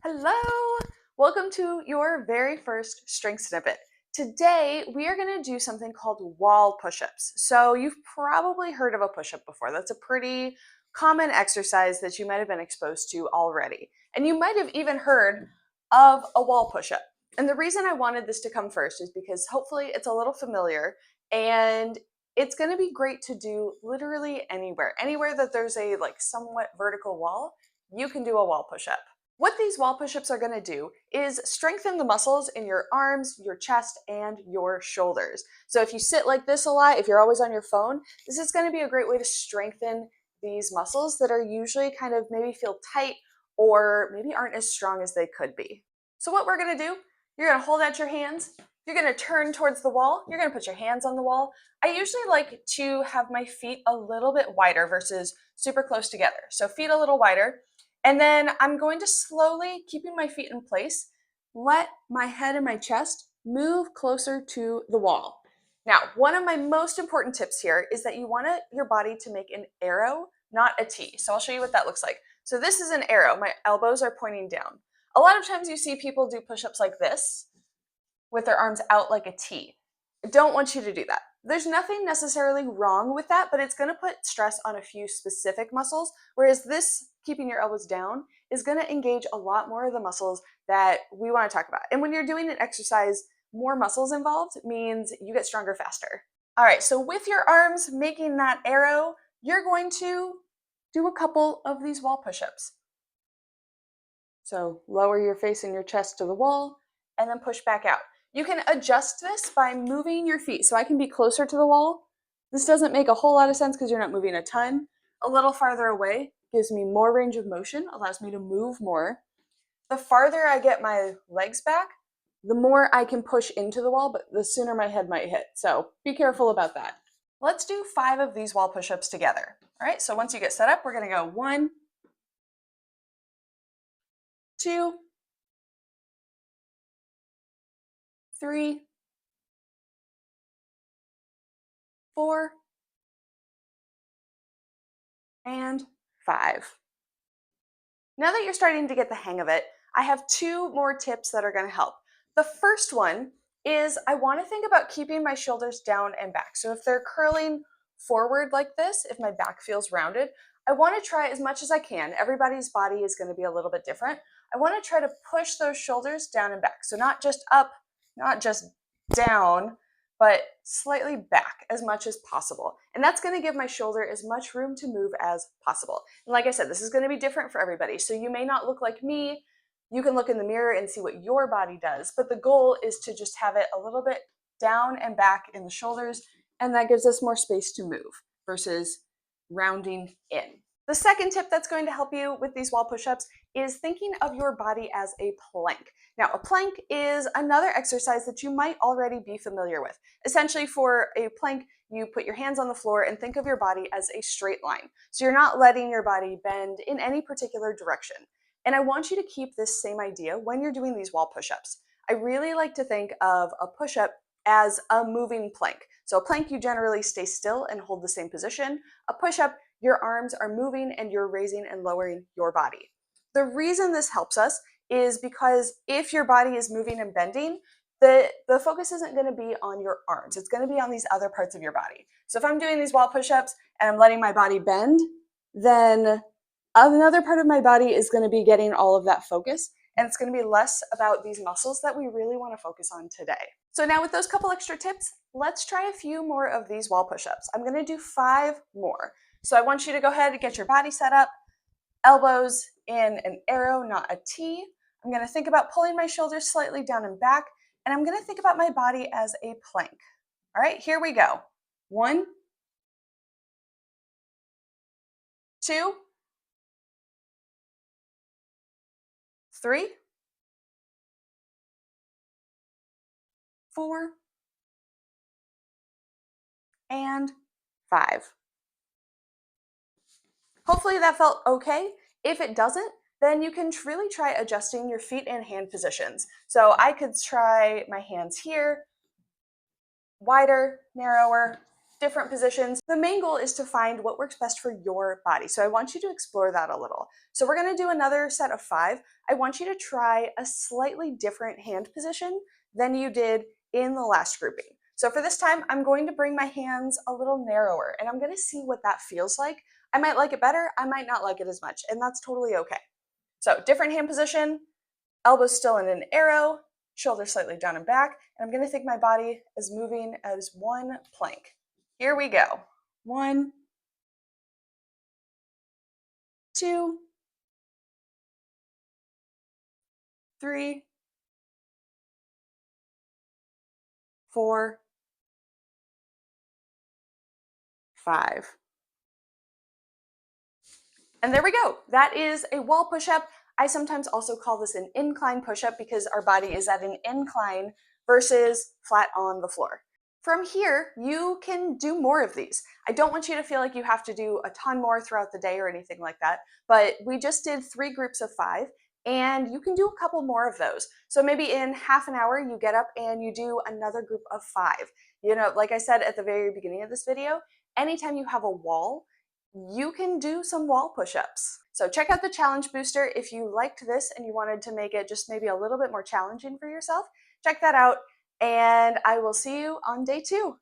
Hello! Welcome to your very first Strength Snippet. Today, we are going to do something called wall push-ups. So you've probably heard of a push-up before. That's a pretty common exercise that you might have been exposed to already. And you might have even heard of a wall push-up. And the reason I wanted this to come first is because hopefully it's a little familiar and it's going to be great to do literally anywhere. Anywhere that there's a somewhat vertical wall, you can do a wall push-up. What these wall push-ups are going to do is strengthen the muscles in your arms, your chest, and your shoulders. So if you sit like this a lot, if you're always on your phone, this is going to be a great way to strengthen these muscles that are usually kind of maybe feel tight or maybe aren't as strong as they could be. So what we're going to do, you're going to hold out your hands, you're going to turn towards the wall, you're going to put your hands on the wall. I usually like to have my feet a little bit wider versus super close together. So feet a little wider. And then I'm going to slowly, keeping my feet in place, let my head and my chest move closer to the wall. Now, one of my most important tips here is that you want your body to make an arrow, not a T. So I'll show you what that looks like. So this is an arrow. My elbows are pointing down. A lot of times you see people do push-ups like this with their arms out like a T. I don't want you to do that. There's nothing necessarily wrong with that, but it's going to put stress on a few specific muscles, whereas this, keeping your elbows down, is going to engage a lot more of the muscles that we want to talk about. And when you're doing an exercise, more muscles involved means you get stronger faster. All right, so with your arms making that arrow, you're going to do a couple of these wall push-ups. So lower your face and your chest to the wall, and then push back out. You can adjust this by moving your feet. So I can be closer to the wall. This doesn't make a whole lot of sense because you're not moving a ton. A little farther away gives me more range of motion, allows me to move more. The farther I get my legs back, the more I can push into the wall, but the sooner my head might hit. So be careful about that. Let's do 5 of these wall push-ups together. All right, so once you get set up, we're gonna go 1, 2, 3, 4, and 5. Now that you're starting to get the hang of it, I have 2 more tips that are going to help. The first one is I want to think about keeping my shoulders down and back. So if they're curling forward like this, if my back feels rounded, I want to try as much as I can. Everybody's body is going to be a little bit different. I want to try to push those shoulders down and back. So not just up, not just down, but slightly back as much as possible. And that's going to give my shoulder as much room to move as possible. And like I said, this is going to be different for everybody. So you may not look like me. You can look in the mirror and see what your body does. But the goal is to just have it a little bit down and back in the shoulders. And that gives us more space to move versus rounding in. The second tip that's going to help you with these wall push-ups is thinking of your body as a plank. Now, a plank is another exercise that you might already be familiar with. Essentially, for a plank, you put your hands on the floor and think of your body as a straight line. So you're not letting your body bend in any particular direction. And I want you to keep this same idea when you're doing these wall push-ups. I really like to think of a push-up as a moving plank. So a plank, you generally stay still and hold the same position. A push-up, your arms are moving and you're raising and lowering your body. The reason this helps us is because if your body is moving and bending, the focus isn't going to be on your arms. It's going to be on these other parts of your body. So if I'm doing these wall push-ups and I'm letting my body bend, then another part of my body is going to be getting all of that focus, and it's going to be less about these muscles that we really want to focus on today. So now with those couple extra tips, let's try a few more of these wall push-ups. I'm going to do 5 more. So I want you to go ahead and get your body set up, elbows in an arrow, not a T. I'm going to think about pulling my shoulders slightly down and back, and I'm going to think about my body as a plank. All right, here we go. 1, 2, 3, 4, and 5. Hopefully that felt okay. If it doesn't, then you can really try adjusting your feet and hand positions. So I could try my hands here, wider, narrower, different positions. The main goal is to find what works best for your body. So I want you to explore that a little. So we're gonna do another set of 5. I want you to try a slightly different hand position than you did in the last grouping. So for this time, I'm going to bring my hands a little narrower and I'm gonna see what that feels like. I might like it better, I might not like it as much, and that's totally okay. So different hand position, elbows still in an arrow, shoulders slightly down and back, and I'm gonna think my body is moving as one plank. Here we go. 1, 2, 3, 4, 5. And there we go. That is a wall push-up. I sometimes also call this an incline push-up because our body is at an incline versus flat on the floor. From here, you can do more of these. I don't want you to feel like you have to do a ton more throughout the day or anything like that, but we just did 3 groups of 5, and you can do a couple more of those. So maybe in half an hour, you get up and you do another group of 5. You know, like I said at the very beginning of this video, anytime you have a wall, you can do some wall push-ups. So check out the challenge booster if you liked this and you wanted to make it just maybe a little bit more challenging for yourself. Check that out, and I will see you on day 2.